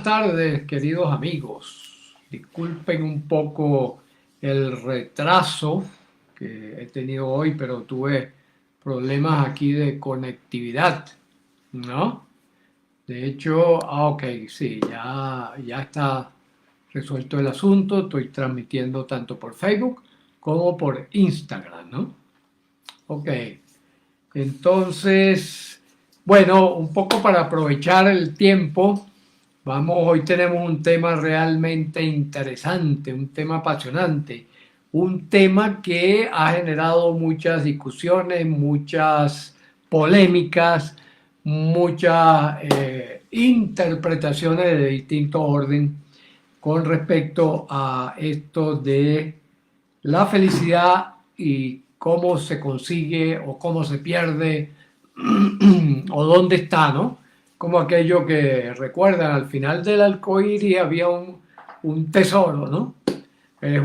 tardes, queridos amigos. Disculpen un poco el retraso que he tenido hoy, pero tuve problemas aquí de conectividad, ¿no? De hecho, ok, sí, ya está resuelto el asunto. Estoy transmitiendo tanto por Facebook como por Instagram, ¿no? Ok, entonces, bueno, un poco para aprovechar el tiempo. Hoy tenemos un tema realmente interesante, un tema apasionante, un tema que ha generado muchas discusiones, muchas polémicas, muchas interpretaciones de distinto orden con respecto a esto de la felicidad y cómo se consigue o cómo se pierde o dónde está, ¿no? Como aquello que recuerdan, al final del arco iris había un tesoro, ¿no? Es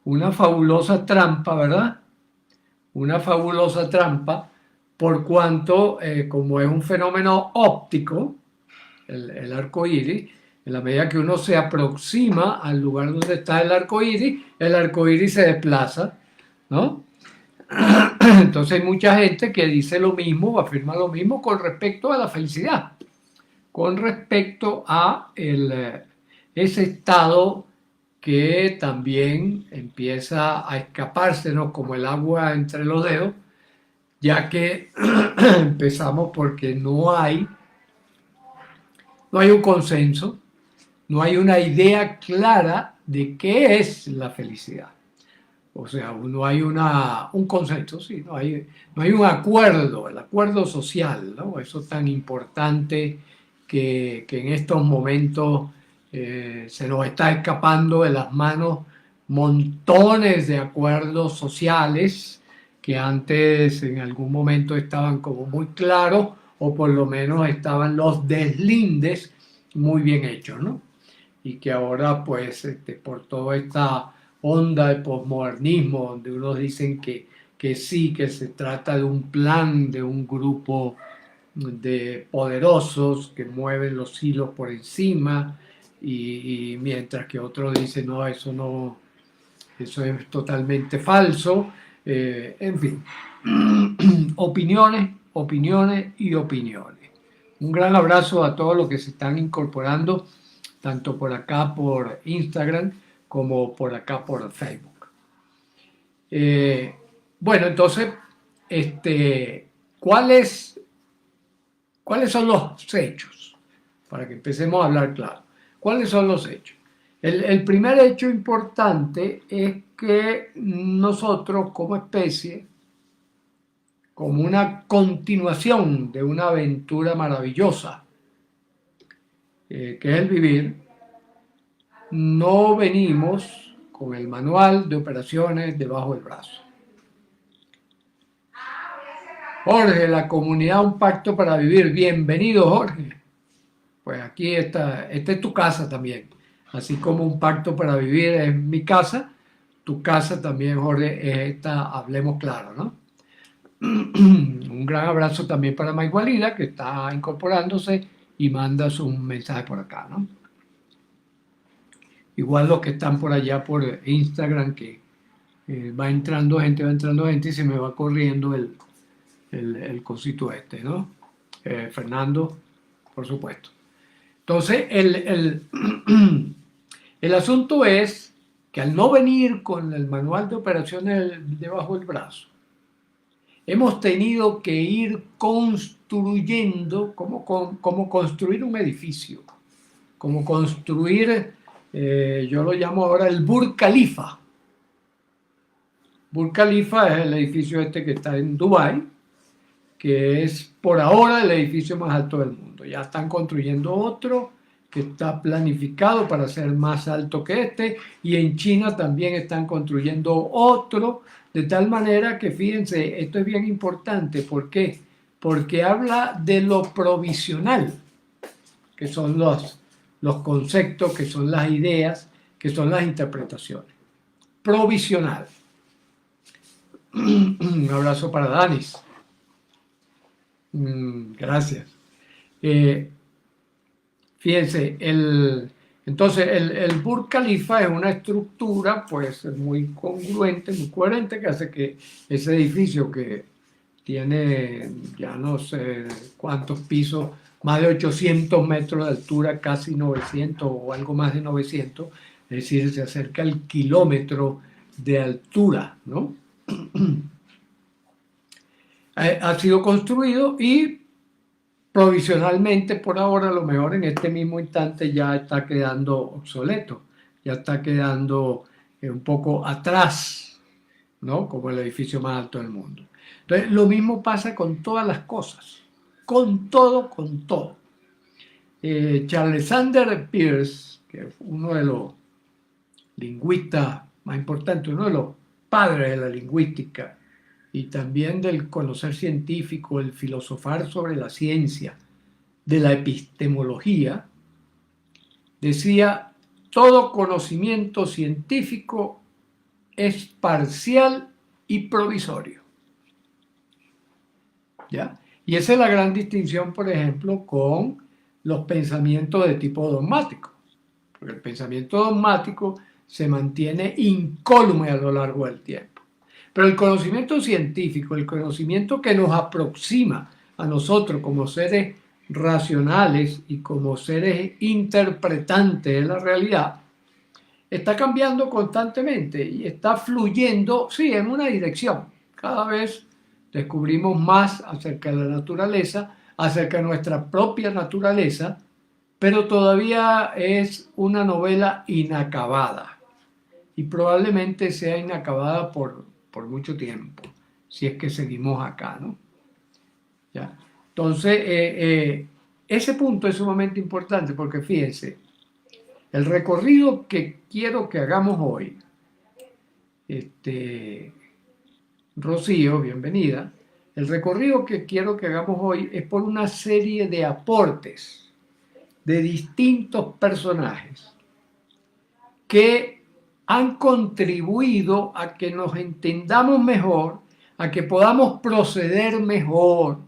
una fabulosa trampa, ¿verdad? Una fabulosa trampa, por cuanto, como es un fenómeno óptico, el arco iris, en la medida que uno se aproxima al lugar donde está el arco iris se desplaza, ¿no? Entonces hay mucha gente que dice lo mismo, afirma lo mismo con respecto a la felicidad, con respecto a ese estado que también empieza a escapársenos como el agua entre los dedos, ya que empezamos porque no hay un consenso, no hay una idea clara de qué es la felicidad. O sea, no hay un consenso, sí, no hay un acuerdo, el acuerdo social, ¿no? Eso es tan importante que en estos momentos se nos está escapando de las manos montones de acuerdos sociales que antes en algún momento estaban como muy claros o por lo menos estaban los deslindes muy bien hechos, ¿no? Y que ahora pues por toda esta onda de posmodernismo donde unos dicen que sí, que se trata de un plan de un grupo de poderosos que mueven los hilos por encima y mientras que otros dicen no, eso no, eso es totalmente falso, en fin, opiniones, opiniones y opiniones. Un gran abrazo a todos los que se están incorporando, tanto por acá por Instagram como por acá por Facebook. Eh, bueno, entonces, este, ¿cuáles, ¿cuáles son los hechos? Para que empecemos a hablar claro. ¿Cuáles son los hechos? El primer hecho importante es que nosotros como especie, como una continuación de una aventura maravillosa, que es el vivir, no venimos con el manual de operaciones debajo del brazo. Jorge, la comunidad Un Pacto para Vivir. Bienvenido, Jorge. Pues aquí está, esta es tu casa también. Así como Un Pacto para Vivir es mi casa, tu casa también, Jorge, es esta, hablemos claro, ¿no? Un gran abrazo también para Mike Walida, que está incorporándose y mandas un mensaje por acá, ¿no? Igual los que están por allá por Instagram, que va entrando gente y se me va corriendo el cosito este, ¿no? Fernando, por supuesto. Entonces, el asunto es que al no venir con el manual de operaciones debajo del brazo, hemos tenido que ir construyendo, como construir un edificio, como construir, yo lo llamo ahora el Burj Khalifa. Burj Khalifa es el edificio este que está en Dubái, que es por ahora el edificio más alto del mundo. Ya están construyendo otro que está planificado para ser más alto que este, y en China también están construyendo otro, de tal manera que fíjense, esto es bien importante. ¿Por qué? Porque habla de lo provisional, que son los conceptos, que son las ideas, que son las interpretaciones. Provisional. Un abrazo para Danis. Gracias. Fíjense, entonces el Burj Khalifa es una estructura pues muy congruente, muy coherente, que hace que ese edificio que tiene ya no sé cuántos pisos, más de 800 metros de altura, casi 900 o algo más de 900, es decir, se acerca al kilómetro de altura, ¿no? Ha sido construido y provisionalmente por ahora, a lo mejor en este mismo instante ya está quedando obsoleto, ya está quedando un poco atrás, ¿no? Como el edificio más alto del mundo. Entonces, lo mismo pasa con todas las cosas, con todo, con todo. Charles Sanders Peirce, que es uno de los lingüistas más importantes, uno de los padres de la lingüística y también del conocer científico, el filosofar sobre la ciencia, de la epistemología, decía, todo conocimiento científico es parcial y provisorio. ¿Ya? Y esa es la gran distinción, por ejemplo, con los pensamientos de tipo dogmático. Porque el pensamiento dogmático se mantiene incólume a lo largo del tiempo. Pero el conocimiento científico, el conocimiento que nos aproxima a nosotros como seres racionales y como seres interpretantes de la realidad, está cambiando constantemente y está fluyendo, sí, en una dirección. Cada vez descubrimos más acerca de la naturaleza, acerca de nuestra propia naturaleza, pero todavía es una novela inacabada y probablemente sea inacabada por mucho tiempo, si es que seguimos acá, ¿no? ¿Ya? Entonces, ese punto es sumamente importante porque fíjense, el recorrido que quiero que hagamos hoy, Rocío, bienvenida, el recorrido que quiero que hagamos hoy es por una serie de aportes de distintos personajes que han contribuido a que nos entendamos mejor, a que podamos proceder mejor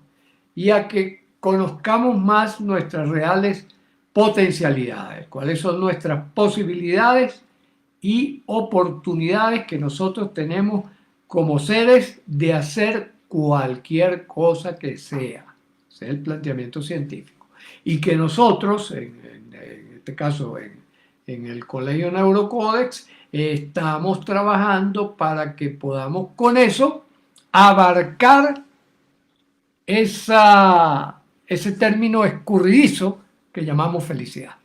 y a que conozcamos más nuestras reales potencialidades, cuáles son nuestras posibilidades y oportunidades que nosotros tenemos como seres de hacer cualquier cosa que sea. Ese es el planteamiento científico. Y que nosotros, en este caso en el Colegio Neurocódex, estamos trabajando para que podamos con eso abarcar ese término escurridizo que llamamos felicidad.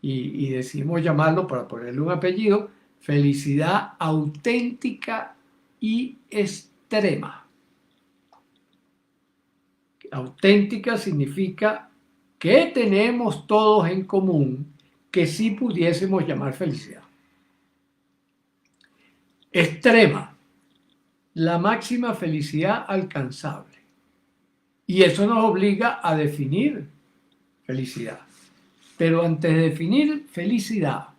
Y decidimos llamarlo, para ponerle un apellido, felicidad auténtica y extrema. Auténtica significa que tenemos todos en común que sí pudiésemos llamar felicidad. Extrema, la máxima felicidad alcanzable. Y eso nos obliga a definir felicidad. Pero antes de definir felicidad,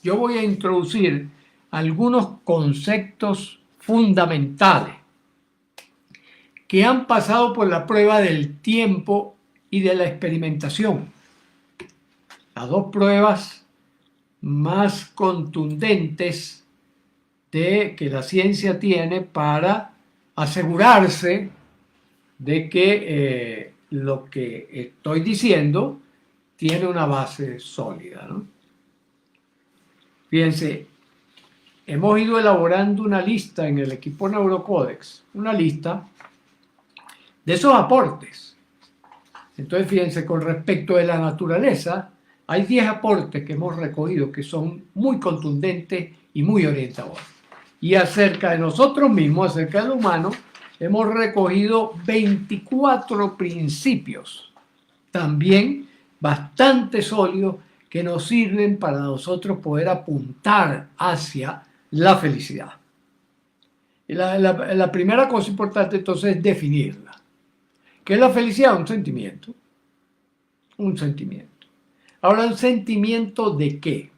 yo voy a introducir algunos conceptos fundamentales que han pasado por la prueba del tiempo y de la experimentación. Las dos pruebas más contundentes que la ciencia tiene para asegurarse de que lo que estoy diciendo tiene una base sólida, ¿no? Fíjense, hemos ido elaborando una lista en el equipo Neurocódex, una lista de esos aportes. Entonces, fíjense, con respecto de la naturaleza, hay 10 aportes que hemos recogido que son muy contundentes y muy orientadores. Y acerca de nosotros mismos, acerca del humano, hemos recogido 24 principios, también bastante sólidos, que nos sirven para nosotros poder apuntar hacia la felicidad. La primera cosa importante entonces es definirla. ¿Qué es la felicidad? Un sentimiento. Un sentimiento. Ahora, ¿un sentimiento de qué?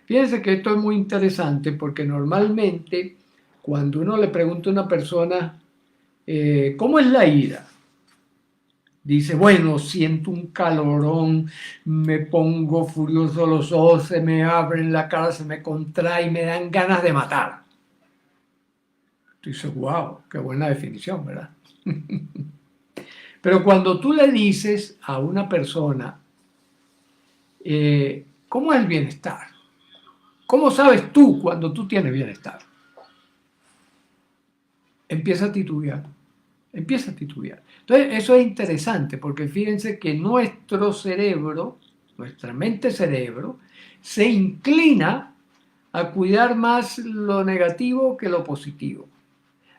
Fíjense que esto es muy interesante porque normalmente cuando uno le pregunta a una persona ¿cómo es la ira? dice, bueno, siento un calorón, me pongo furioso, los ojos se me abren, la cara se me contrae y me dan ganas de matar. Tú dices, wow, qué buena definición, ¿verdad? Pero cuando tú le dices a una persona, ¿cómo es el bienestar? ¿Cómo sabes tú cuando tú tienes bienestar? Empieza a titubear, empieza a titubear. Entonces, eso es interesante porque fíjense que nuestro cerebro, nuestra mente-cerebro, se inclina a cuidar más lo negativo que lo positivo,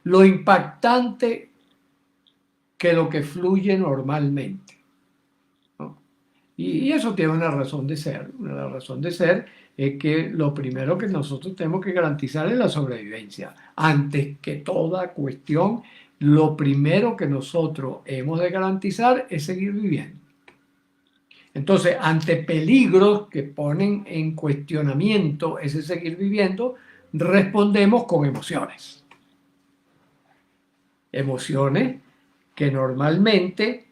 lo impactante que lo que fluye normalmente, ¿no? Y eso tiene una razón de ser. La razón de ser es que lo primero que nosotros tenemos que garantizar es la sobrevivencia. Antes que toda cuestión, lo primero que nosotros hemos de garantizar es seguir viviendo. Entonces, ante peligros que ponen en cuestionamiento ese seguir viviendo, respondemos con emociones. Emociones que normalmente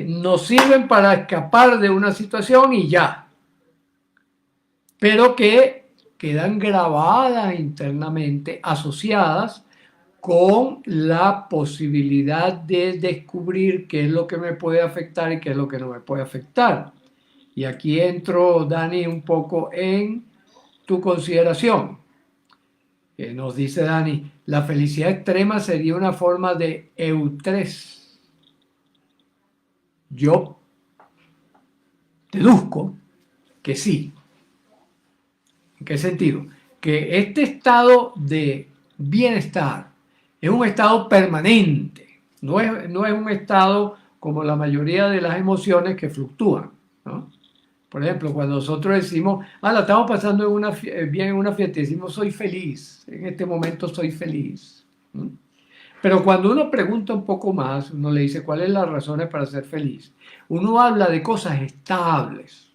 nos sirven para escapar de una situación y ya, pero que quedan grabadas internamente, asociadas con la posibilidad de descubrir qué es lo que me puede afectar y qué es lo que no me puede afectar. Y aquí entro, Dani, un poco en tu consideración. Nos dice Dani, la felicidad extrema sería una forma de eustrés. Yo deduzco que sí. ¿En qué sentido? Que este estado de bienestar es un estado permanente, no es un estado como la mayoría de las emociones que fluctúan, ¿no? Por ejemplo, cuando nosotros decimos, la estamos pasando bien en una fiesta, y decimos, soy feliz, en este momento soy feliz. ¿Mm? Pero cuando uno pregunta un poco más, uno le dice, ¿cuáles son las razones para ser feliz? Uno habla de cosas estables,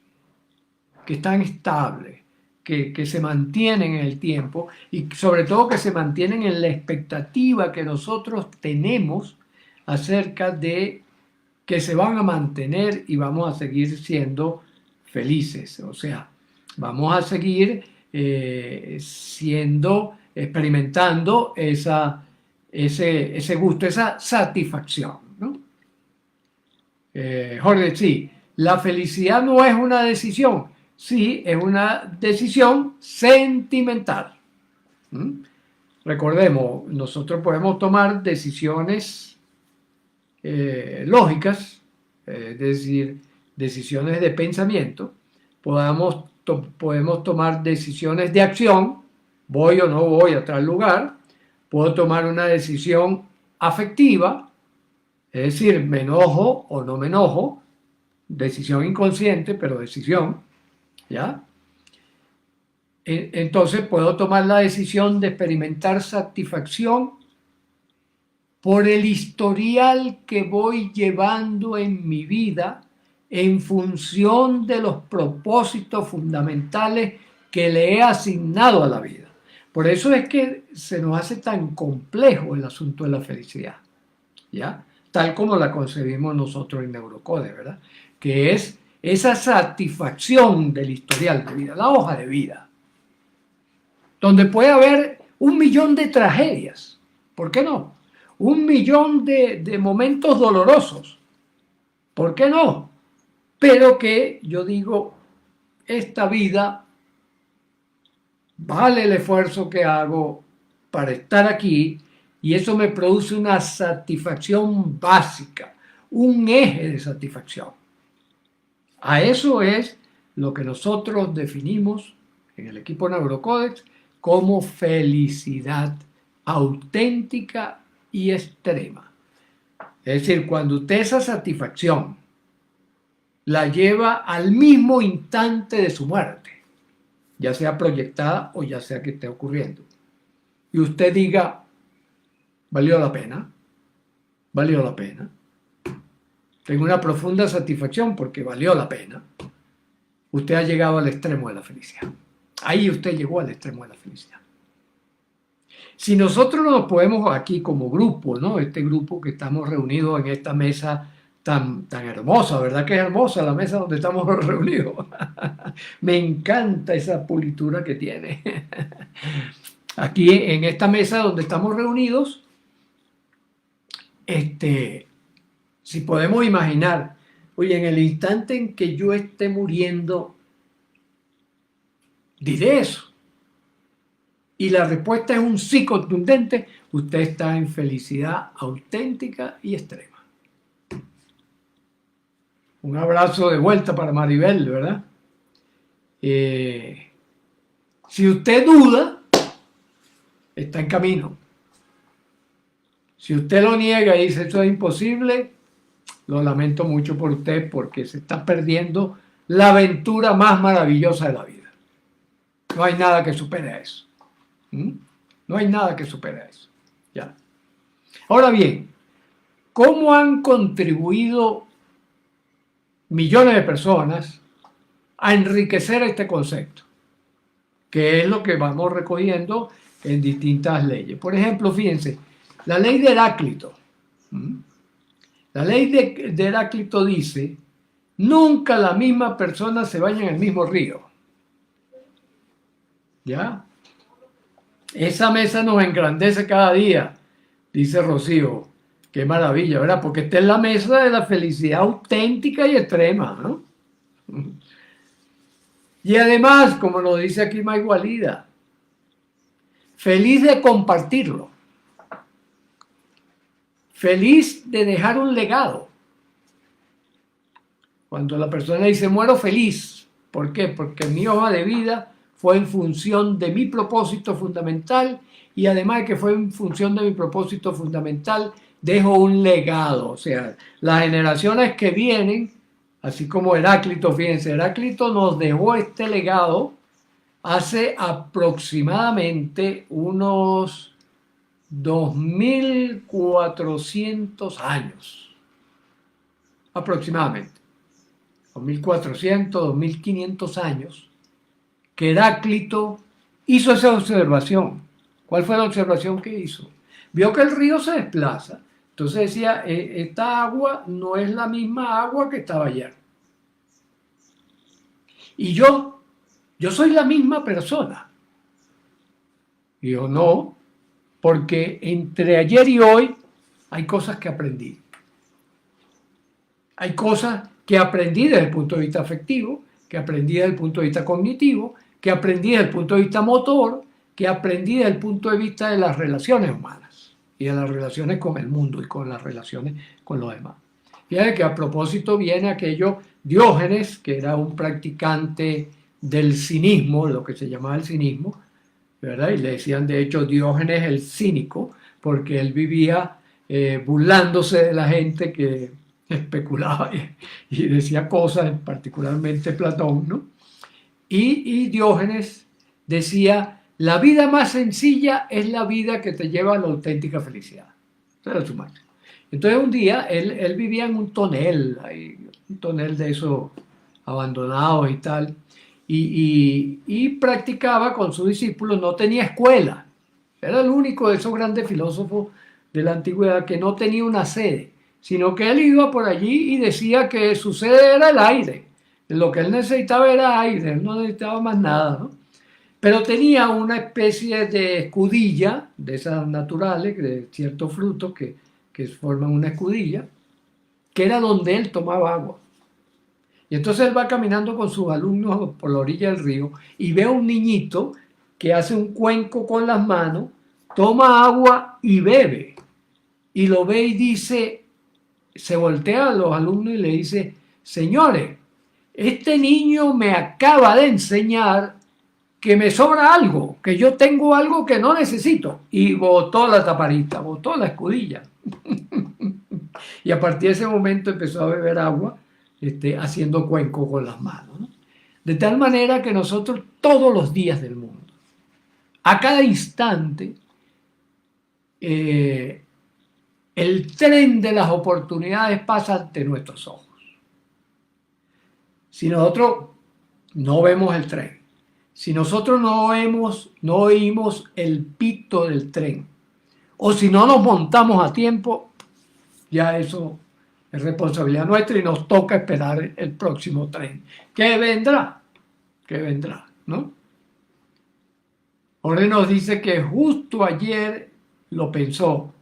que están estables, que se mantienen en el tiempo y sobre todo que se mantienen en la expectativa que nosotros tenemos acerca de que se van a mantener y vamos a seguir siendo felices. O sea, vamos a seguir experimentando ese gusto, esa satisfacción, ¿no? Jorge, sí, la felicidad no es una decisión, sí, es una decisión sentimental. ¿Mm? Recordemos, nosotros podemos tomar decisiones lógicas, es decir, decisiones de pensamiento, podemos tomar decisiones de acción, voy o no voy a tal lugar, puedo tomar una decisión afectiva, es decir, me enojo o no me enojo, decisión inconsciente, pero decisión, ¿ya? Entonces puedo tomar la decisión de experimentar satisfacción por el historial que voy llevando en mi vida en función de los propósitos fundamentales que le he asignado a la vida. Por eso es que se nos hace tan complejo el asunto de la felicidad, ¿ya? Tal como la concebimos nosotros en Neurocode, ¿verdad? Que es esa satisfacción del historial de vida, la hoja de vida, donde puede haber 1.000.000 de tragedias, ¿por qué no? 1.000.000 de momentos dolorosos, ¿por qué no? Pero que yo digo, esta vida vale el esfuerzo que hago para estar aquí y eso me produce una satisfacción básica, un eje de satisfacción. A eso es lo que nosotros definimos en el equipo Neurocodex como felicidad auténtica y extrema. Es decir, cuando usted esa satisfacción la lleva al mismo instante de su muerte, ya sea proyectada o ya sea que esté ocurriendo, y usted diga, valió la pena, valió la pena, tengo una profunda satisfacción porque valió la pena, usted ha llegado al extremo de la felicidad. Ahí usted llegó al extremo de la felicidad. Si nosotros nos podemos aquí como grupo, ¿no? Este grupo que estamos reunidos en esta mesa tan hermosa, ¿verdad que es hermosa la mesa donde estamos reunidos? Me encanta esa pulitura que tiene. Aquí en esta mesa donde estamos reunidos, si podemos imaginar, oye, en el instante en que yo esté muriendo, diré eso. Y la respuesta es un sí contundente, usted está en felicidad auténtica y extrema. Un abrazo de vuelta para Maribel, ¿verdad? Si usted duda, está en camino. Si usted lo niega y dice esto es imposible, lo lamento mucho por usted porque se está perdiendo la aventura más maravillosa de la vida. No hay nada que supere a eso. No hay nada que supere a eso. Ya. Ahora bien, ¿cómo han contribuido millones de personas a enriquecer este concepto? Que es lo que vamos recogiendo en distintas leyes. Por ejemplo, fíjense, la ley de Heráclito. La ley de Heráclito dice, nunca la misma persona se baña en el mismo río. ¿Ya? Esa mesa nos engrandece cada día, dice Rocío. Qué maravilla, ¿verdad? Porque esta es la mesa de la felicidad auténtica y extrema, ¿no? Y además, como nos dice aquí Maigualida, feliz de compartirlo. Feliz de dejar un legado. Cuando la persona dice muero feliz, ¿por qué? Porque mi hoja de vida fue en función de mi propósito fundamental y además de que fue en función de mi propósito fundamental, dejo un legado. O sea, las generaciones que vienen, así como Heráclito, fíjense, Heráclito nos dejó este legado hace aproximadamente unos 2400 años, aproximadamente, 2400, 2500 años, que Heráclito hizo esa observación. ¿Cuál fue la observación que hizo? Vio que el río se desplaza, entonces decía, esta agua no es la misma agua que estaba ayer. Y yo soy la misma persona. Y yo no, porque entre ayer y hoy hay cosas que aprendí. Hay cosas que aprendí desde el punto de vista afectivo, que aprendí desde el punto de vista cognitivo, que aprendí desde el punto de vista motor, que aprendí desde el punto de vista de las relaciones humanas y de las relaciones con el mundo y con las relaciones con los demás. Fíjate que a propósito viene aquello Diógenes, que era un practicante del cinismo, lo que se llamaba el cinismo, ¿verdad? Y le decían de hecho Diógenes el cínico, porque él vivía burlándose de la gente que especulaba y decía cosas, particularmente Platón, ¿no? Y Diógenes decía, la vida más sencilla es la vida que te lleva a la auténtica felicidad. Eso era su máximo. Entonces un día él vivía en un tonel de esos abandonados y tal, y practicaba con sus discípulos, no tenía escuela, era el único de esos grandes filósofos de la antigüedad que no tenía una sede, sino que él iba por allí y decía que su sede era el aire, lo que él necesitaba era aire, él no necesitaba más nada, ¿no? Pero tenía una especie de escudilla, de esas naturales, de ciertos frutos que forman una escudilla, que era donde él tomaba agua. Y entonces él va caminando con sus alumnos por la orilla del río y ve a un niñito que hace un cuenco con las manos, toma agua y bebe. Y lo ve y dice, se voltea a los alumnos y le dice, señores, este niño me acaba de enseñar que me sobra algo, que yo tengo algo que no necesito. Y botó la taparita, botó la escudilla. Y a partir de ese momento empezó a beber agua, haciendo cuenco con las manos, ¿no? De tal manera que nosotros todos los días del mundo, a cada instante, el tren de las oportunidades pasa ante nuestros ojos. Si nosotros no vemos el tren, si nosotros no oímos el pito del tren, o si no nos montamos a tiempo, ya eso Es responsabilidad nuestra y nos toca esperar el próximo tren. ¿Qué vendrá? ¿Qué vendrá? ¿No? Jorge nos dice que justo ayer lo pensó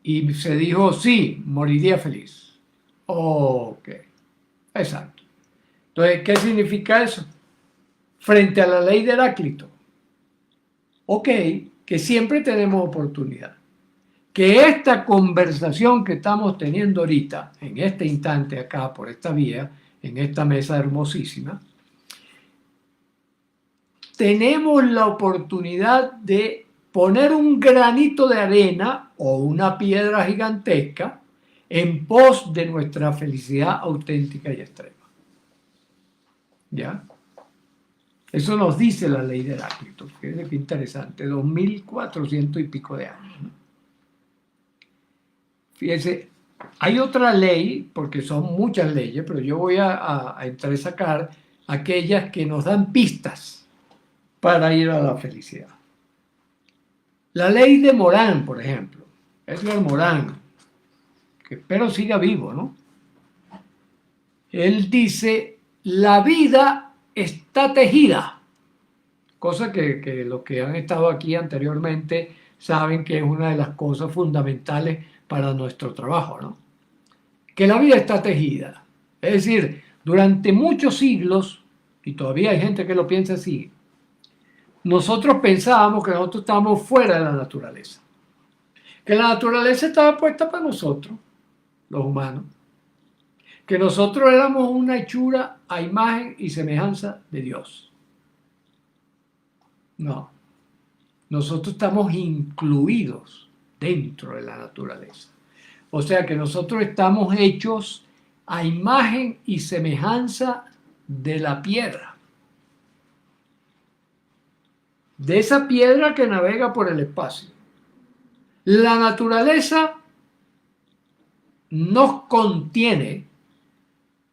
y se dijo, sí, moriría feliz. Ok, exacto. Entonces, ¿qué significa eso? Frente a la ley de Heráclito. Ok, que siempre tenemos oportunidad. Que esta conversación que estamos teniendo ahorita, en este instante acá, por esta vía, en esta mesa hermosísima, tenemos la oportunidad de poner un granito de arena o una piedra gigantesca en pos de nuestra felicidad auténtica y extrema. ¿Ya? Eso nos dice la ley de Heráclito. Fíjense qué interesante, 2400 y pico de años, ¿no? Fíjense, hay otra ley, porque son muchas leyes, pero yo voy a entresacar aquellas que nos dan pistas para ir a la felicidad. La ley de Morán, por ejemplo, Edgar Morán, que espero siga vivo, ¿no? Él dice, la vida está tejida, cosa que los que han estado aquí anteriormente saben que es una de las cosas fundamentales para nuestro trabajo, ¿no? Que la vida está tejida. Es decir, durante muchos siglos, y todavía hay gente que lo piensa así, nosotros pensábamos que nosotros estábamos fuera de la naturaleza, que la naturaleza estaba puesta para nosotros, los humanos, que nosotros éramos una hechura a imagen y semejanza de Dios. No, nosotros estamos incluidos dentro de la naturaleza. O sea que nosotros estamos hechos a imagen y semejanza de la piedra. De esa piedra que navega por el espacio. La naturaleza nos contiene,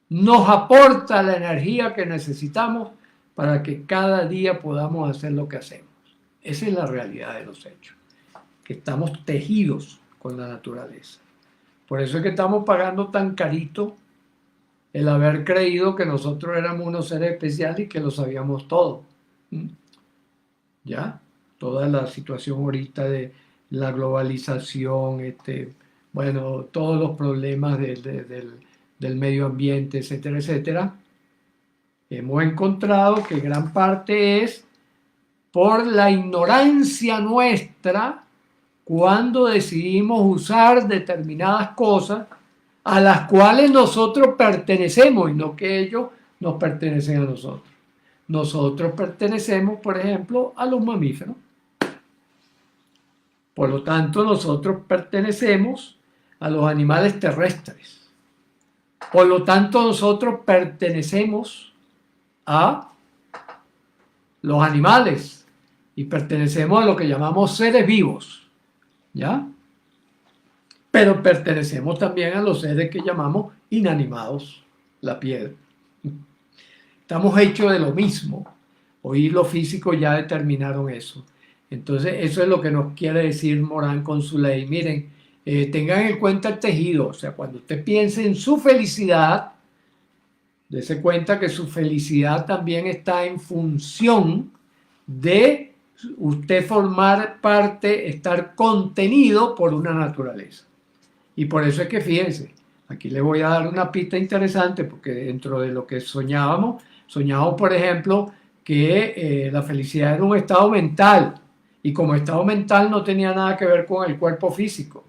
nos aporta la energía que necesitamos para que cada día podamos hacer lo que hacemos. Esa es la realidad de los hechos, que estamos tejidos con la naturaleza. Por eso es que estamos pagando tan carito el haber creído que nosotros éramos unos seres especiales y que lo sabíamos todo. ¿Ya? Toda la situación ahorita de la globalización, bueno, todos los problemas del medio ambiente, etcétera, etcétera. Hemos encontrado que gran parte es por la ignorancia nuestra cuando decidimos usar determinadas cosas a las cuales nosotros pertenecemos y no que ellos nos pertenecen a nosotros. Nosotros pertenecemos, por ejemplo, a los mamíferos. Por lo tanto, nosotros pertenecemos a los animales terrestres. Por lo tanto, nosotros pertenecemos a los animales y pertenecemos a lo que llamamos seres vivos, ¿ya? Pero pertenecemos también a los seres que llamamos inanimados, la piedra. Estamos hechos de lo mismo. Hoy los físicos ya determinaron eso. Entonces, eso es lo que nos quiere decir Morán con su ley. Miren, tengan en cuenta el tejido. O sea, cuando usted piense en su felicidad, dése cuenta que su felicidad también está en función de usted formar parte, estar contenido por una naturaleza. Y por eso es que fíjense, aquí le voy a dar una pista interesante, porque dentro de lo que soñábamos, por ejemplo, que la felicidad era un estado mental, y como estado mental no tenía nada que ver con el cuerpo físico.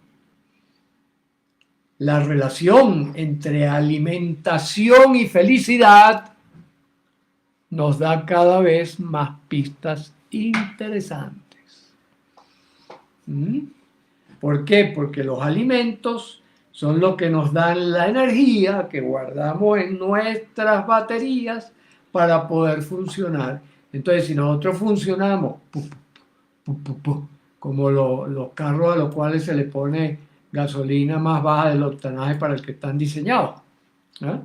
La relación entre alimentación y felicidad nos da cada vez más pistas interesantes. ¿Por qué? Porque los alimentos son los que nos dan la energía que guardamos en nuestras baterías para poder funcionar. Entonces, si nosotros funcionamos como los carros a los cuales se le pone gasolina más baja del octanaje para el que están diseñados, ¿eh?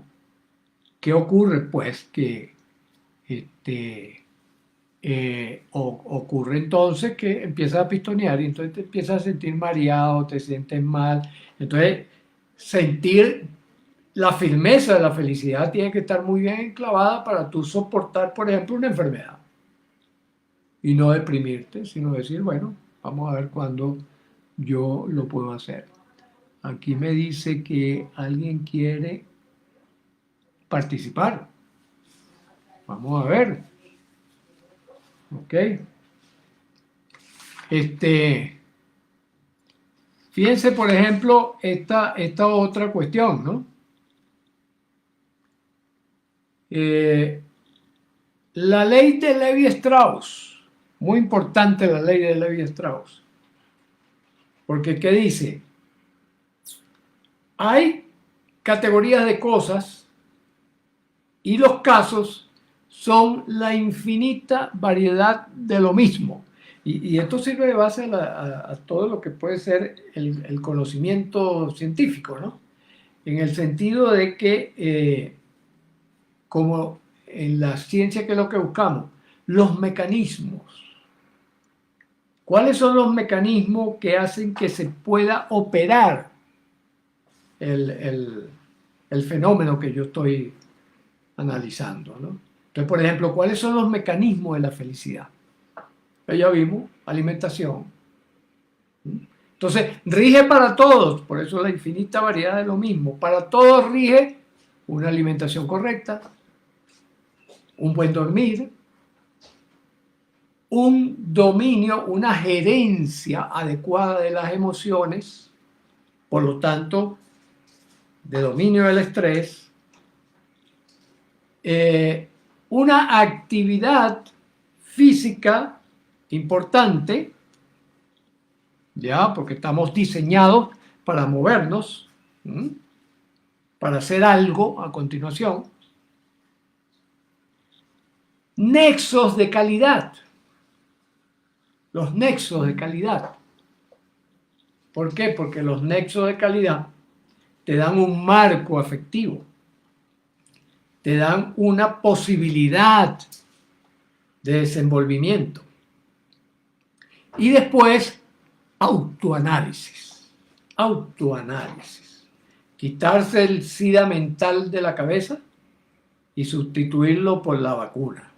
¿Qué ocurre? Pues que ocurre entonces que empiezas a pistonear y entonces te empiezas a sentir mareado, te sientes mal. Entonces, sentir la firmeza de la felicidad tiene que estar muy bien enclavada para tú soportar, por ejemplo, una enfermedad. Y no deprimirte, sino decir, bueno, vamos a ver cuándo yo lo puedo hacer. Aquí me dice que alguien quiere participar. Vamos a ver. Ok. Fíjense, por ejemplo, esta otra cuestión, ¿no? La ley de Levi-Strauss, muy importante la ley de Levi-Strauss, porque ¿qué dice? Hay categorías de cosas y los casos son la infinita variedad de lo mismo. Y esto sirve de base a todo lo que puede ser el conocimiento científico, ¿no? En el sentido de que, como en la ciencia, que es lo que buscamos, los mecanismos. ¿Cuáles son los mecanismos que hacen que se pueda operar el fenómeno que yo estoy analizando, ¿no? Entonces, por ejemplo, ¿cuáles son los mecanismos de la felicidad? Ya vimos, alimentación. Entonces, rige para todos, por eso la infinita variedad de lo mismo. Para todos rige una alimentación correcta, un buen dormir, un dominio, una gerencia adecuada de las emociones, por lo tanto, de dominio del estrés, una actividad física importante, ya, porque estamos diseñados para movernos, para hacer algo a continuación. Nexos de calidad. Los nexos de calidad. ¿Por qué? Porque los nexos de calidad te dan un marco afectivo, te dan una posibilidad de desenvolvimiento. Y después, autoanálisis. Autoanálisis. Quitarse el SIDA mental de la cabeza y sustituirlo por la vacuna.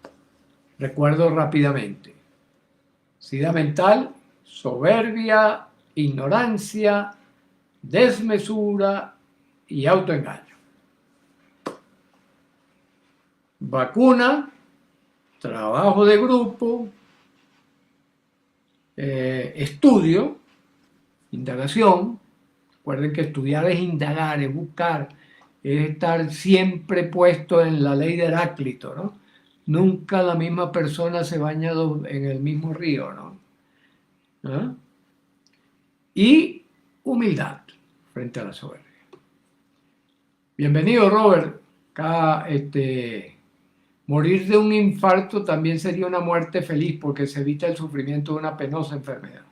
Recuerdo rápidamente. SIDA mental, soberbia, ignorancia, desmesura y autoengaño. Vacuna, trabajo de grupo, estudio, indagación. Recuerden que estudiar es indagar, es buscar, es estar siempre puesto en la ley de Heráclito, ¿no? Nunca la misma persona se baña en el mismo río, ¿no? ¿Ah? Y humildad frente a la soberbia. Bienvenido, Robert. Acá, morir de un infarto también sería una muerte feliz porque se evita el sufrimiento de una penosa enfermedad.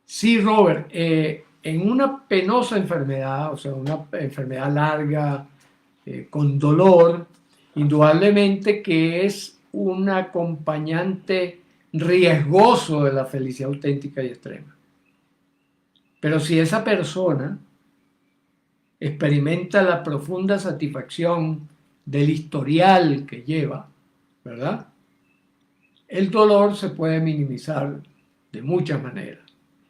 Sí, Robert, en una penosa enfermedad, o sea, una enfermedad larga, con dolor, indudablemente que es un acompañante riesgoso de la felicidad auténtica y extrema. Pero si esa persona experimenta la profunda satisfacción del historial que lleva, ¿verdad? El dolor se puede minimizar de muchas maneras.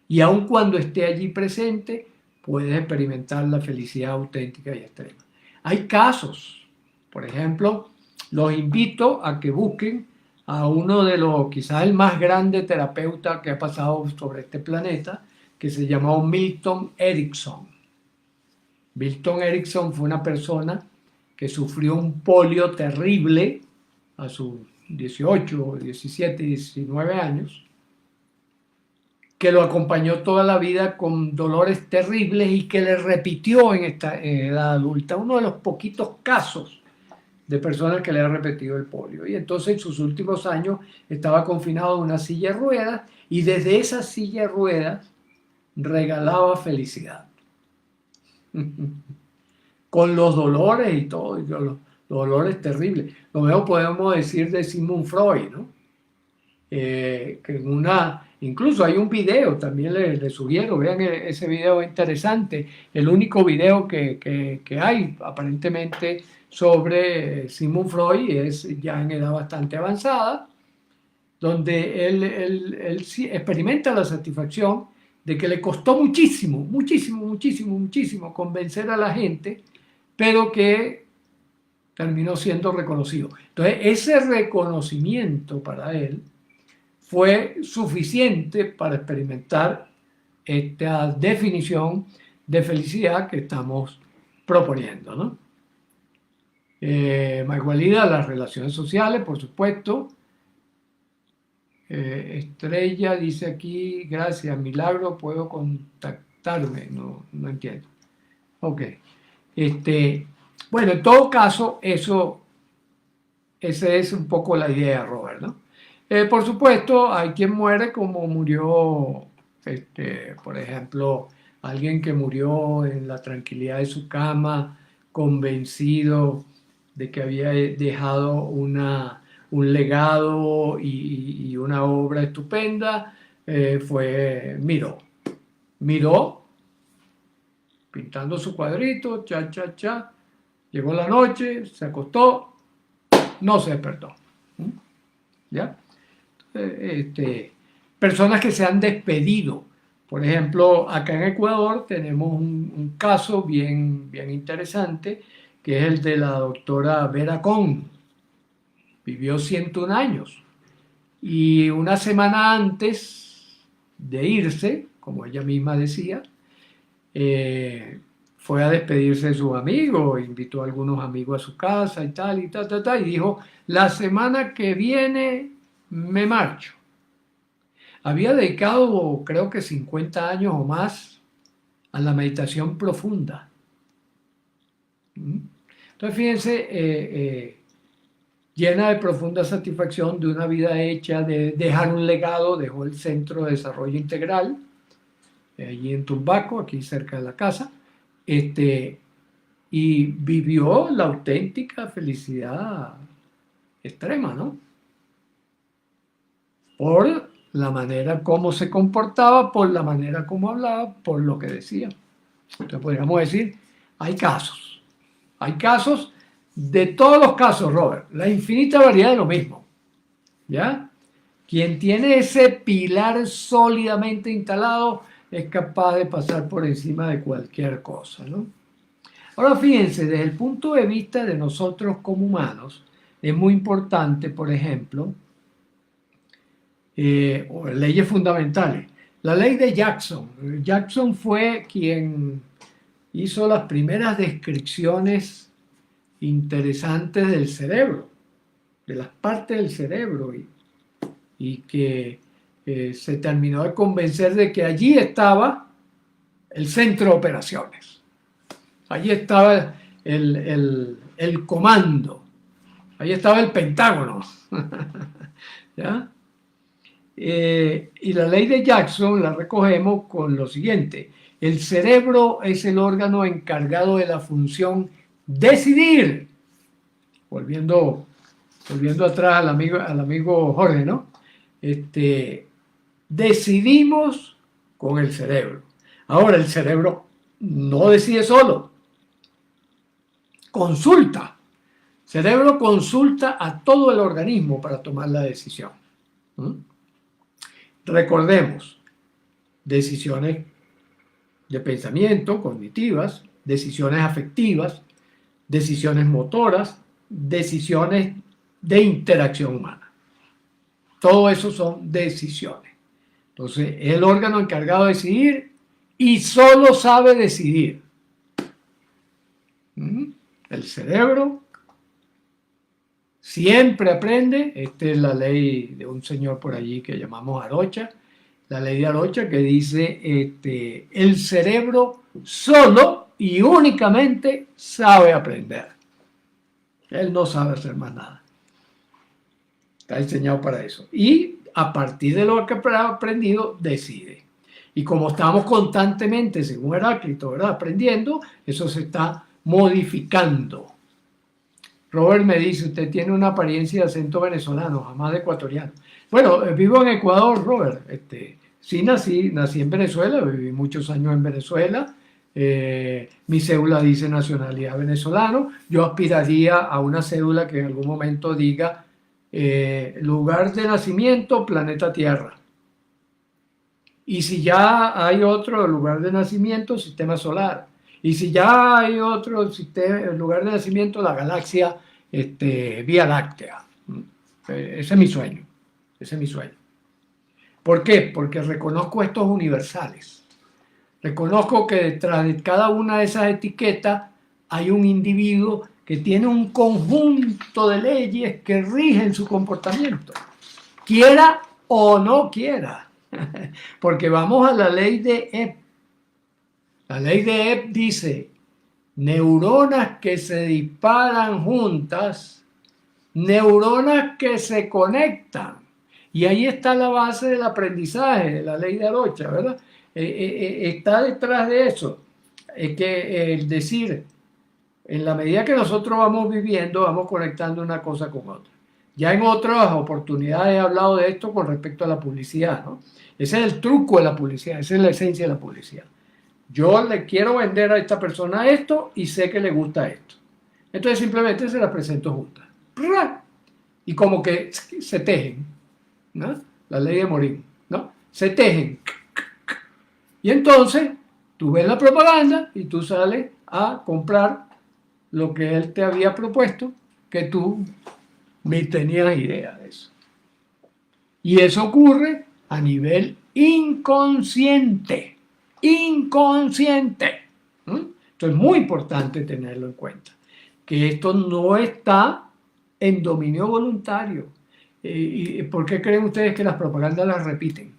Y aun cuando esté allí presente, puedes experimentar la felicidad auténtica y extrema. Hay casos, por ejemplo, los invito a que busquen a uno de los, quizás el más grande terapeuta que ha pasado sobre este planeta, que se llamó Milton Erickson. Milton Erickson fue una persona que sufrió un polio terrible a sus 18, 17, 19 años, que lo acompañó toda la vida con dolores terribles y que le repitió en esta edad adulta. Uno de los poquitos casos de personas que le ha repetido el polio. Y entonces en sus últimos años estaba confinado en una silla de ruedas y desde esa silla de ruedas regalaba felicidad. Con los dolores y todo, y los dolores terribles. Lo mismo podemos decir de Sigmund Freud, ¿no? Que en Incluso hay un video, también le sugiero, vean ese video interesante, el único video que hay aparentemente sobre Sigmund Freud, es ya en edad bastante avanzada, donde él sí experimenta la satisfacción de que le costó muchísimo, muchísimo, muchísimo, muchísimo convencer a la gente, pero que terminó siendo reconocido. Entonces, ese reconocimiento para él fue suficiente para experimentar esta definición de felicidad que estamos proponiendo, ¿no? Más igualdad, las relaciones sociales, por supuesto. Estrella dice aquí, gracias, milagro, puedo contactarme. No entiendo. Ok. Bueno, en todo caso, esa es un poco la idea, Robert, ¿no? Por supuesto, hay quien muere como murió, por ejemplo, alguien que murió en la tranquilidad de su cama, convencido de que había dejado un legado y una obra estupenda, fue Miró, pintando su cuadrito, llegó la noche, se acostó, no se despertó. ¿Ya? Personas que se han despedido. Por ejemplo, acá en Ecuador tenemos un caso bien interesante, que es el de la doctora Vera Con. Vivió 101 años. Y una semana antes de irse, como ella misma decía, fue a despedirse de sus amigos, invitó a algunos amigos a su casa y tal, y dijo, la semana que viene me marcho. Había dedicado, creo que 50 años o más, a la meditación profunda. Entonces, fíjense, llena de profunda satisfacción de una vida hecha, de dejar un legado, dejó el Centro de Desarrollo Integral, allí en Tumbaco, aquí cerca de la casa, y vivió la auténtica felicidad extrema, ¿no? Por la manera como se comportaba, por la manera como hablaba, por lo que decía. Entonces podríamos decir, hay casos de todos los casos, Robert, la infinita variedad de lo mismo, ¿ya? Quien tiene ese pilar sólidamente instalado es capaz de pasar por encima de cualquier cosa, ¿no? Ahora fíjense, desde el punto de vista de nosotros como humanos, es muy importante, por ejemplo, leyes fundamentales. La ley de Jackson. Jackson fue quien hizo las primeras descripciones interesantes del cerebro, de las partes del cerebro, y que se terminó de convencer de que allí estaba el centro de operaciones. Allí estaba el comando. Allí estaba el Pentágono. ¿Ya? Y la ley de Jackson la recogemos con lo siguiente. El cerebro es el órgano encargado de la función decidir. Volviendo atrás al amigo Jorge, ¿no? Decidimos con el cerebro. Ahora, el cerebro no decide solo. Consulta. El cerebro consulta a todo el organismo para tomar la decisión. Recordemos, decisiones de pensamiento, cognitivas, decisiones afectivas, decisiones motoras, decisiones de interacción humana. Todo eso son decisiones. Entonces, es el órgano encargado de decidir y solo sabe decidir. El cerebro siempre aprende. Esta es la ley de un señor por allí que llamamos Arocha, la ley de Arocha, que dice el cerebro solo y únicamente sabe aprender. Él no sabe hacer más nada. Está diseñado para eso. Y a partir de lo que ha aprendido, decide. Y como estamos constantemente, según Heráclito, ¿verdad?, aprendiendo, eso se está modificando. Robert me dice, usted tiene una apariencia de acento venezolano, jamás de ecuatoriano. Bueno, vivo en Ecuador, Robert. Sí nací en Venezuela, viví muchos años en Venezuela. Mi cédula dice nacionalidad venezolano. Yo aspiraría a una cédula que en algún momento diga lugar de nacimiento, planeta Tierra. Y si ya hay otro lugar de nacimiento, sistema solar. Y si ya hay otro lugar de nacimiento, la galaxia Vía Láctea. Ese es mi sueño. Ese es mi sueño. ¿Por qué? Porque reconozco estos universales. Reconozco que detrás de cada una de esas etiquetas hay un individuo que tiene un conjunto de leyes que rigen su comportamiento, quiera o no quiera. Porque vamos a la ley de Epp. La ley de Epp dice, neuronas que se disparan juntas, neuronas que se conectan. Y ahí está la base del aprendizaje, de la ley de Arocha, ¿verdad? Está detrás de eso. Es que el decir, en la medida que nosotros vamos viviendo, vamos conectando una cosa con otra. Ya en otras oportunidades he hablado de esto con respecto a la publicidad, ¿no? Ese es el truco de la publicidad, esa es la esencia de la publicidad. Yo le quiero vender a esta persona esto y sé que le gusta esto. Entonces simplemente se las presento juntas. Y como que se tejen, ¿no? La ley de Morín, ¿no? Se tejen. Y entonces tú ves la propaganda y tú sales a comprar lo que él te había propuesto, que tú ni tenías idea de eso. Y eso ocurre a nivel inconsciente. Inconsciente. Esto es muy importante tenerlo en cuenta. Que esto no está en dominio voluntario. ¿Y por qué creen ustedes que las propagandas las repiten?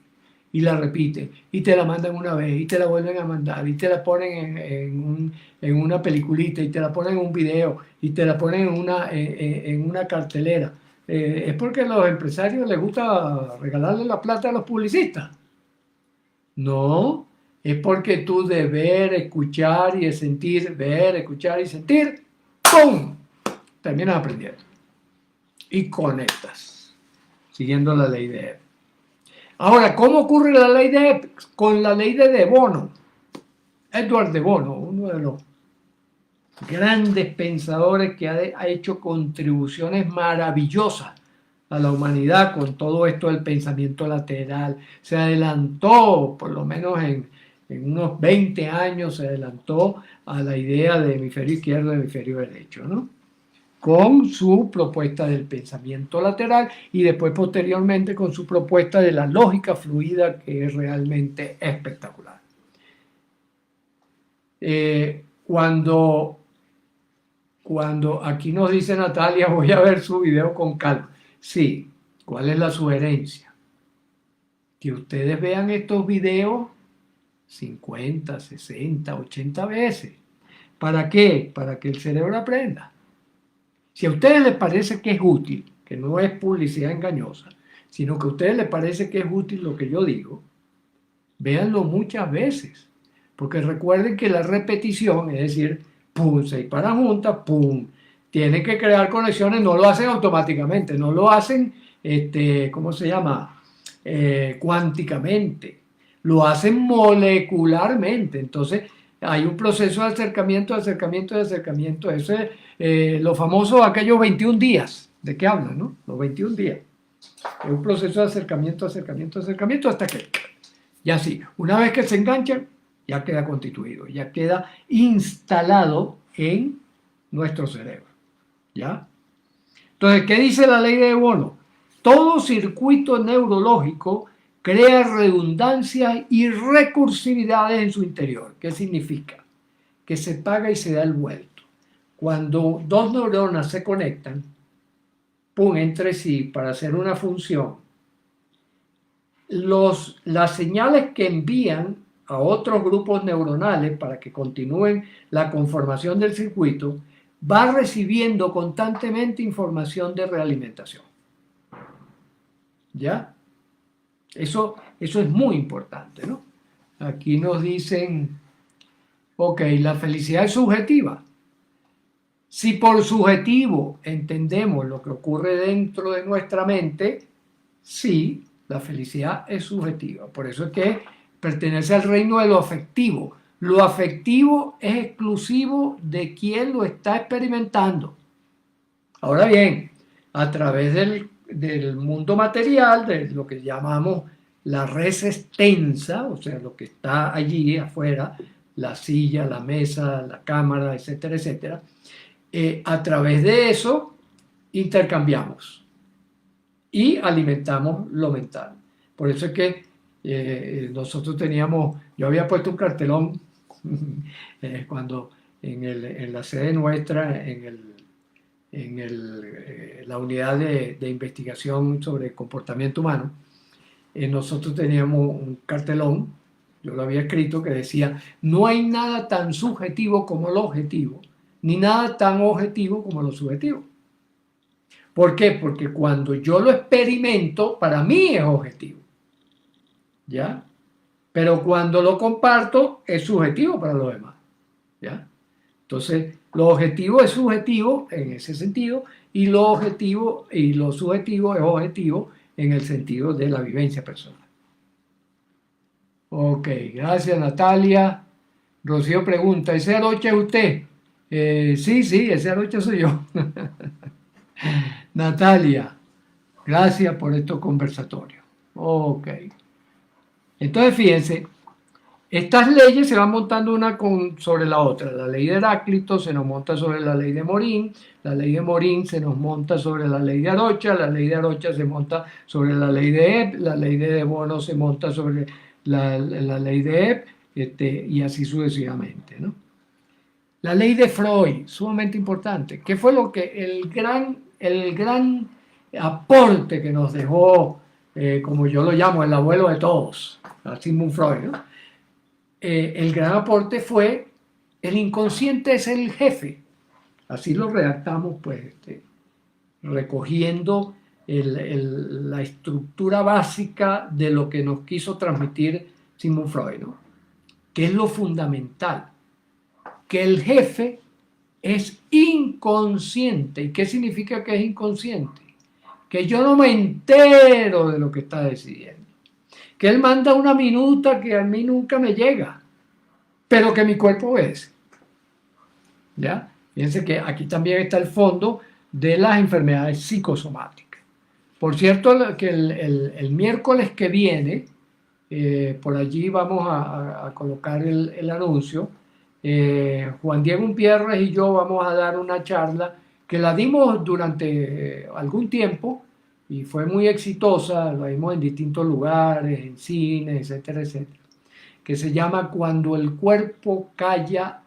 Y la repiten, y te la mandan una vez, y te la vuelven a mandar, y te la ponen en una peliculita, y te la ponen en un video, y te la ponen en una cartelera. Es porque a los empresarios les gusta regalarle la plata a los publicistas. No, es porque tú de ver, escuchar y de sentir, ver, escuchar y sentir, ¡pum! Terminas aprendiendo. Y conectas, siguiendo la ley de Epp. Ahora, ¿cómo ocurre la ley de Epp? Con la ley de Bono. Edward de Bono, uno de los grandes pensadores que ha hecho contribuciones maravillosas a la humanidad con todo esto del pensamiento lateral. Se adelantó, por lo menos en unos 20 años, se adelantó a la idea de hemisferio izquierdo y hemisferio derecho, ¿no? Con su propuesta del pensamiento lateral y después posteriormente con su propuesta de la lógica fluida, que es realmente espectacular. Cuando aquí nos dice Natalia, voy a ver su video con calma. Sí, ¿cuál es la sugerencia? Que ustedes vean estos videos 50, 60, 80 veces. ¿Para qué? Para que el cerebro aprenda. Si a ustedes les parece que es útil, que no es publicidad engañosa, sino que a ustedes les parece que es útil lo que yo digo, véanlo muchas veces. Porque recuerden que la repetición, es decir, pum, se disparan juntas, pum, tienen que crear conexiones, no lo hacen automáticamente, no lo hacen, ¿cómo se llama? Cuánticamente, lo hacen molecularmente. Entonces, hay un proceso de acercamiento, Eso es lo famoso, aquellos 21 días, ¿de qué hablan, no? Los 21 días. Es un proceso de acercamiento, hasta que, ya sí, una vez que se enganchan, ya queda constituido, ya queda instalado en nuestro cerebro, ¿ya? Entonces, ¿qué dice la ley de Bono? Todo circuito neurológico crea redundancias y recursividades en su interior. ¿Qué significa? Que se paga y se da el vuelto. Cuando dos neuronas se conectan, pum, entre sí para hacer una función, las señales que envían a otros grupos neuronales para que continúen la conformación del circuito, va recibiendo constantemente información de realimentación. ¿Ya? Eso es muy importante, ¿no? Aquí nos dicen, ok, la felicidad es subjetiva. Si por subjetivo entendemos lo que ocurre dentro de nuestra mente, sí, la felicidad es subjetiva. Por eso es que pertenece al reino de lo afectivo. Lo afectivo es exclusivo de quien lo está experimentando. Ahora bien, a través del mundo material, de lo que llamamos la res extensa, o sea, lo que está allí afuera, la silla, la mesa, la cámara, etcétera, etcétera, a través de eso intercambiamos y alimentamos lo mental. Por eso es que nosotros teníamos, yo había puesto un cartelón cuando en la sede nuestra, la unidad de investigación sobre comportamiento humano, nosotros teníamos un cartelón, yo lo había escrito, que decía: no hay nada tan subjetivo como lo objetivo, ni nada tan objetivo como lo subjetivo. ¿Por qué? Porque cuando yo lo experimento, para mí es objetivo, ¿ya? Pero cuando lo comparto, es subjetivo para los demás, ¿ya? Entonces, lo objetivo es subjetivo en ese sentido, y lo objetivo y lo subjetivo es objetivo en el sentido de la vivencia personal. Ok, gracias Natalia. Rocío pregunta: ¿ese Arocha es usted? Sí, ese Arocha soy yo. Natalia, gracias por estos conversatorios. Ok. Entonces, fíjense, estas leyes se van montando una sobre la otra. La ley de Heráclito se nos monta sobre la ley de Morín, la ley de Morín se nos monta sobre la ley de Arocha, la ley de Arocha se monta sobre la ley de Epp, la ley de Bono se monta sobre la ley de Epp, y así sucesivamente, ¿no? La ley de Freud, sumamente importante. ¿Qué fue lo que el gran aporte que nos dejó, como yo lo llamo, el abuelo de todos, a Sigmund Freud, ¿no? El gran aporte fue: el inconsciente es el jefe. Así lo redactamos, pues, recogiendo la estructura básica de lo que nos quiso transmitir Sigmund Freud, ¿no? Que es lo fundamental, que el jefe es inconsciente. ¿Y qué significa que es inconsciente? Que yo no me entero de lo que está decidiendo, que él manda una minuta que a mí nunca me llega, pero que mi cuerpo obedece. ¿Ya? Fíjense que aquí también está el fondo de las enfermedades psicosomáticas. Por cierto, que el miércoles que viene, por allí vamos a colocar el anuncio. Juan Diego Umpierres y yo vamos a dar una charla que la dimos durante algún tiempo y fue muy exitosa, la dimos en distintos lugares, en cines, etcétera, etcétera, que se llama Cuando el cuerpo calla,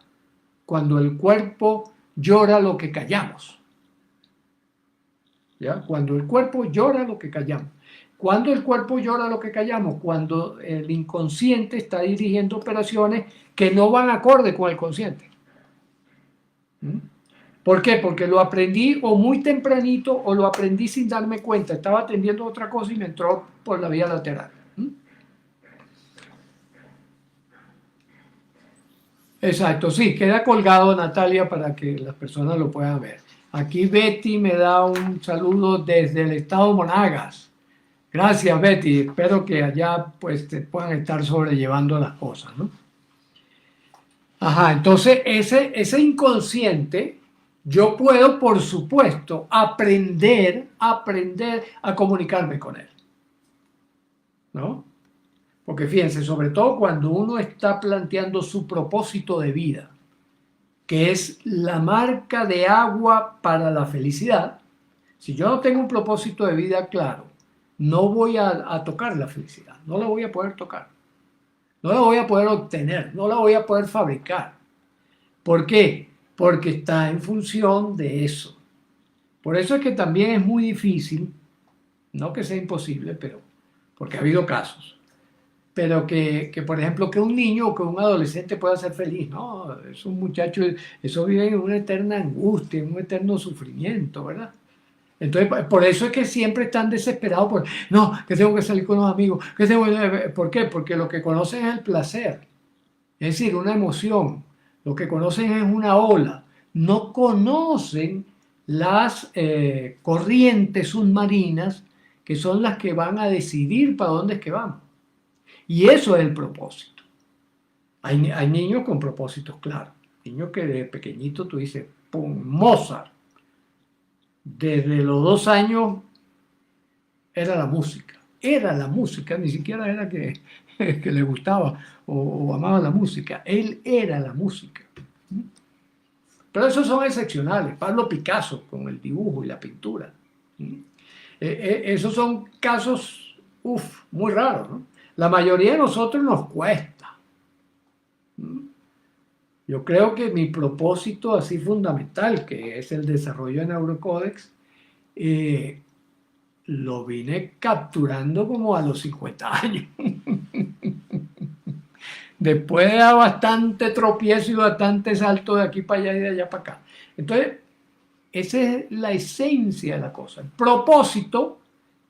cuando el cuerpo llora lo que callamos. ¿Ya? Cuando el cuerpo llora lo que callamos. Cuando el cuerpo llora lo que callamos, cuando el inconsciente está dirigiendo operaciones que no van acorde con el consciente. ¿Mm? ¿Por qué? Porque lo aprendí o muy tempranito o lo aprendí sin darme cuenta. Estaba atendiendo otra cosa y me entró por la vía lateral. ¿Mm? Exacto, sí, queda colgado, Natalia, para que las personas lo puedan ver. Aquí Betty me da un saludo desde el estado Monagas. Gracias, Betty. Espero que allá pues te puedan estar sobrellevando las cosas, ¿no? Ajá, entonces ese inconsciente, yo puedo, por supuesto, aprender a comunicarme con él, ¿no? Porque fíjense, sobre todo cuando uno está planteando su propósito de vida, que es la marca de agua para la felicidad. Si yo no tengo un propósito de vida claro, no voy a tocar la felicidad, no la voy a poder tocar, no la voy a poder obtener, no la voy a poder fabricar. ¿Por qué? Porque está en función de eso. Por eso es que también es muy difícil, no que sea imposible, pero porque ha habido casos, pero por ejemplo, que un niño o que un adolescente pueda ser feliz. No, esos muchachos, eso viven en una eterna angustia, en un eterno sufrimiento, ¿verdad? Entonces, por eso es que siempre están desesperados por: no, que tengo que salir con los amigos, ¿por qué? Porque lo que conocen es el placer, es decir, una emoción. Lo que conocen es una ola, no conocen las corrientes submarinas que son las que van a decidir para dónde es que vamos. Y eso es el propósito. Hay niños con propósitos claros. Niños que de pequeñito tú dices, ¡pum! Mozart. Desde los 2 años era la música. Era la música, ni siquiera era que le gustaba o amaba la música. Él era la música. Pero esos son excepcionales. Pablo Picasso con el dibujo y la pintura. Esos son casos, muy raros, ¿no? La mayoría de nosotros nos cuesta. Yo creo que mi propósito así fundamental, que es el desarrollo de Neurocódex, lo vine capturando como a los 50 años. Después de bastante tropiezo y bastante salto de aquí para allá y de allá para acá. Entonces, esa es la esencia de la cosa. El propósito,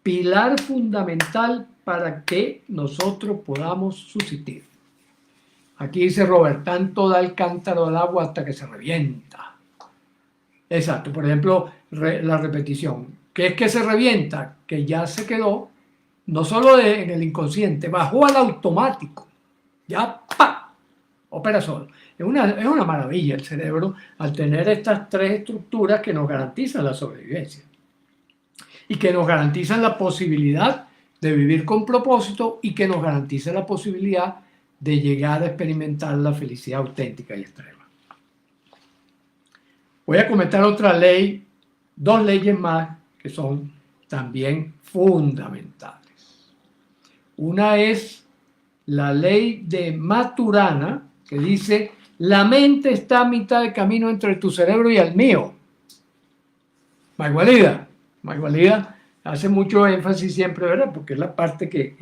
pilar fundamental para que nosotros podamos subsistir. Aquí dice Robert, tanto da el cántaro del agua hasta que se revienta. Exacto, por ejemplo, la repetición. ¿Qué es que se revienta? Que ya se quedó, no solo en el inconsciente, bajó al automático. Ya, ¡pa! Opera solo. Es una maravilla el cerebro al tener estas 3 estructuras que nos garantizan la sobrevivencia y que nos garantizan la posibilidad de vivir con propósito y que nos garantizan la posibilidad de llegar a experimentar la felicidad auténtica y extrema. Voy a comentar otra ley, 2 leyes más que son también fundamentales. Una es la ley de Maturana, que dice, la mente está a mitad de camino entre tu cerebro y el mío. Maigualida hace mucho énfasis siempre, ¿verdad? Porque es la parte que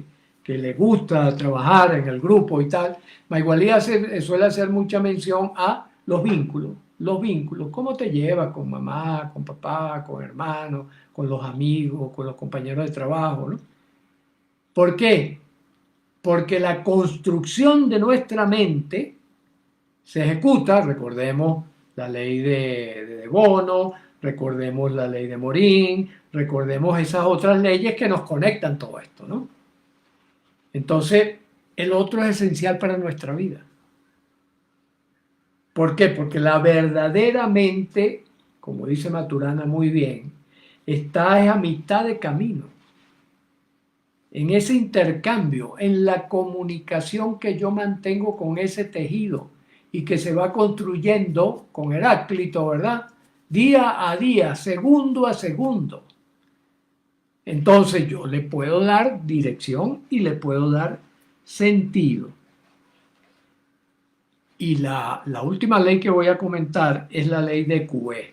le gusta trabajar en el grupo y tal. Maigualida suele hacer mucha mención a los vínculos. Los vínculos, cómo te llevas con mamá, con papá, con hermanos, con los amigos, con los compañeros de trabajo, ¿no? ¿Por qué? Porque la construcción de nuestra mente se ejecuta, recordemos la ley de Bono, recordemos la ley de Morín, recordemos esas otras leyes que nos conectan todo esto, ¿no? Entonces, el otro es esencial para nuestra vida. ¿Por qué? Porque la verdadera mente, como dice Maturana muy bien, está a mitad de camino. En ese intercambio, en la comunicación que yo mantengo con ese tejido y que se va construyendo con Heráclito, ¿verdad? Día a día, segundo a segundo. Entonces yo le puedo dar dirección y le puedo dar sentido. Y la última ley que voy a comentar es la ley de Coué.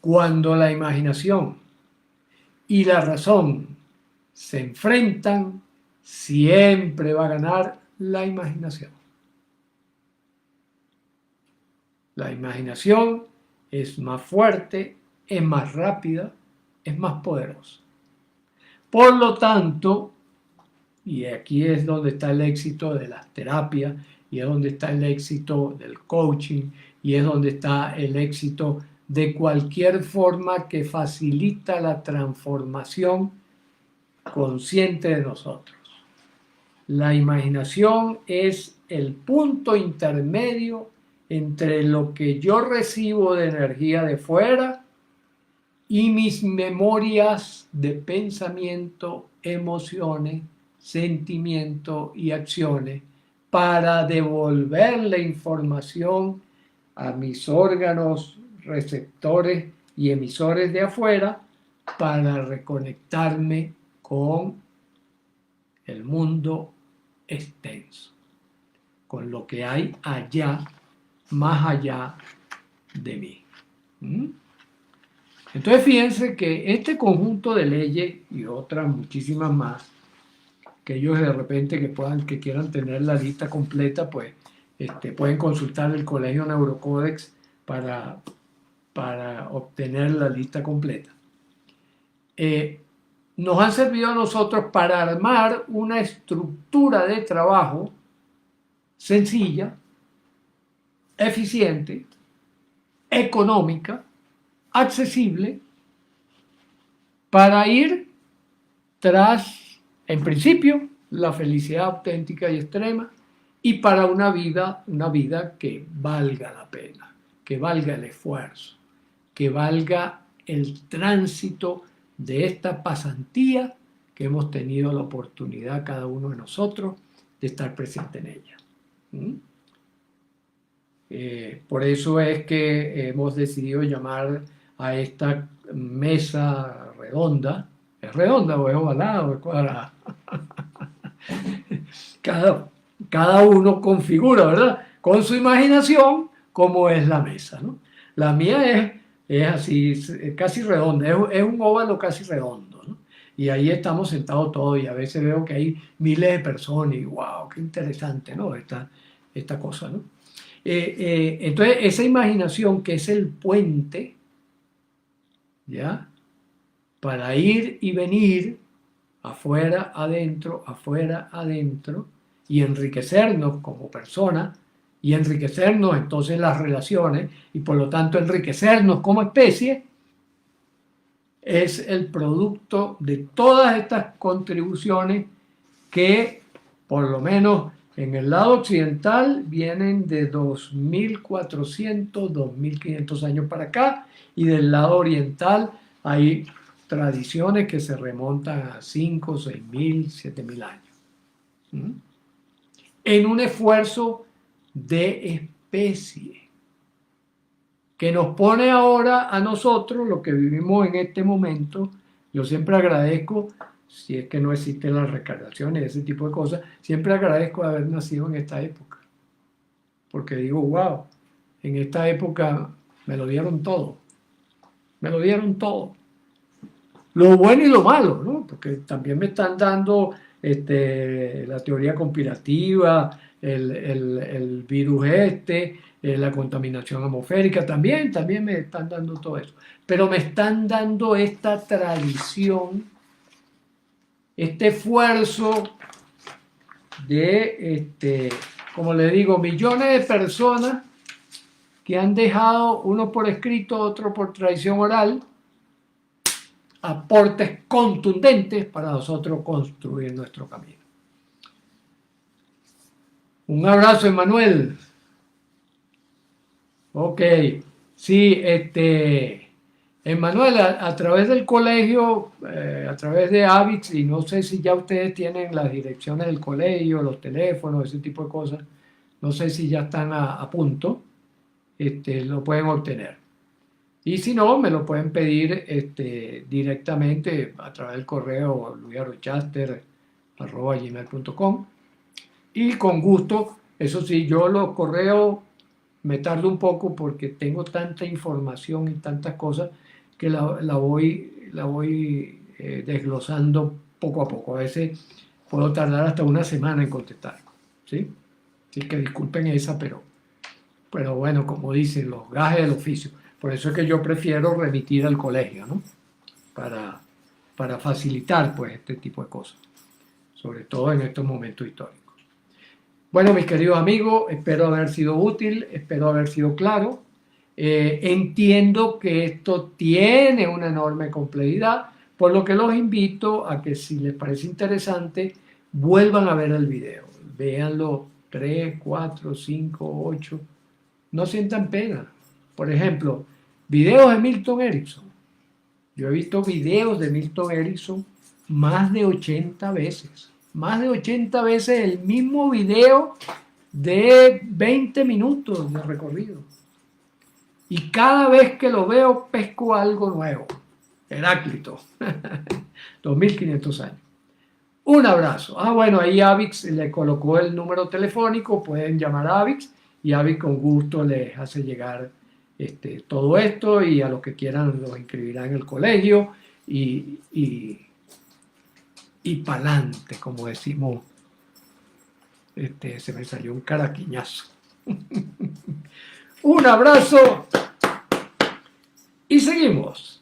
Cuando la imaginación y la razón se enfrentan, siempre va a ganar la imaginación. La imaginación es más fuerte, es más rápida, es más poderosa. Por lo tanto, y aquí es donde está el éxito de las terapias, y es donde está el éxito del coaching, y es donde está el éxito de cualquier forma que facilita la transformación consciente de nosotros. La imaginación es el punto intermedio entre lo que yo recibo de energía de fuera y mis memorias de pensamiento, emociones, sentimiento y acciones para devolverle información a mis órganos receptores y emisores de afuera para reconectarme con el mundo extenso, con lo que hay allá, más allá de mí. Entonces fíjense que este conjunto de leyes y otras muchísimas más, que ellos de repente que quieran tener la lista completa, pues pueden consultar el Colegio Neurocódex para obtener la lista completa. Nos han servido a nosotros para armar una estructura de trabajo sencilla, eficiente, económica, accesible, para ir tras, en principio, la felicidad auténtica y extrema, y para una vida que valga la pena, que valga el esfuerzo, que valga el tránsito de esta pasantía que hemos tenido la oportunidad cada uno de nosotros de estar presente en ella. Por eso es que hemos decidido llamar a esta mesa redonda. ¿Es redonda o es ovalada o es cuadrada? Cada uno configura, ¿verdad? Con su imaginación, cómo es la mesa, ¿no? La mía es así, es casi redonda, es un óvalo casi redondo, ¿no? Y ahí estamos sentados todos y a veces veo que hay miles de personas y wow, qué interesante, ¿no? Esta cosa, ¿no? Entonces, esa imaginación que es el puente, ¿ya? Para ir y venir, afuera, adentro, y enriquecernos como personas, y enriquecernos entonces las relaciones, y por lo tanto enriquecernos como especie, es el producto de todas estas contribuciones que, por lo menos en el lado occidental, vienen de 2400, 2500 años para acá, y del lado oriental hay tradiciones que se remontan a 5, 6000, 7000 años. En un esfuerzo de especie que nos pone ahora a nosotros, lo que vivimos en este momento. Yo siempre agradezco, si es que no existen las reencarnaciones y ese tipo de cosas, siempre agradezco haber nacido en esta época, porque digo, wow, en esta época me lo dieron todo, lo bueno y lo malo, ¿no? Porque también me están dando la teoría conspirativa, el virus la contaminación atmosférica, también me están dando todo eso. Pero me están dando esta tradición, este esfuerzo de, como le digo, millones de personas que han dejado, uno por escrito, otro por tradición oral, aportes contundentes para nosotros construir nuestro camino. Un abrazo, Emanuel. Ok, sí, Emanuel, a través del colegio, a través de Avix, y no sé si ya ustedes tienen las direcciones del colegio, los teléfonos, ese tipo de cosas, no sé si ya están a punto, lo pueden obtener. Y si no, me lo pueden pedir directamente a través del correo luisarrochaster@gmail.com. Y con gusto, eso sí, yo los correos me tardo un poco porque tengo tanta información y tantas cosas que la voy desglosando poco a poco. A veces puedo tardar hasta una semana en contestar, ¿sí? Así que disculpen esa, pero bueno, como dicen, los gajes del oficio. Por eso es que yo prefiero remitir al colegio, ¿no? Para facilitar, pues, este tipo de cosas, sobre todo en estos momentos históricos. Bueno, mis queridos amigos, espero haber sido útil, espero haber sido claro. Entiendo que esto tiene una enorme complejidad, por lo que los invito a que, si les parece interesante, vuelvan a ver el video. Véanlo 3, 4, 5, 8. No sientan pena. Por ejemplo, videos de Milton Erickson. Yo he visto videos de Milton Erickson más de 80 veces. Más de 80 veces el mismo video de 20 minutos de recorrido. Y cada vez que lo veo, pesco algo nuevo. Heráclito. 2500 años. Un abrazo. Bueno, ahí Avix le colocó el número telefónico. Pueden llamar a Avix y Avix con gusto les hace llegar todo esto, y a los que quieran los inscribirá en el colegio y pa'lante, como decimos. Se me salió un caraquiñazo. Un abrazo y seguimos.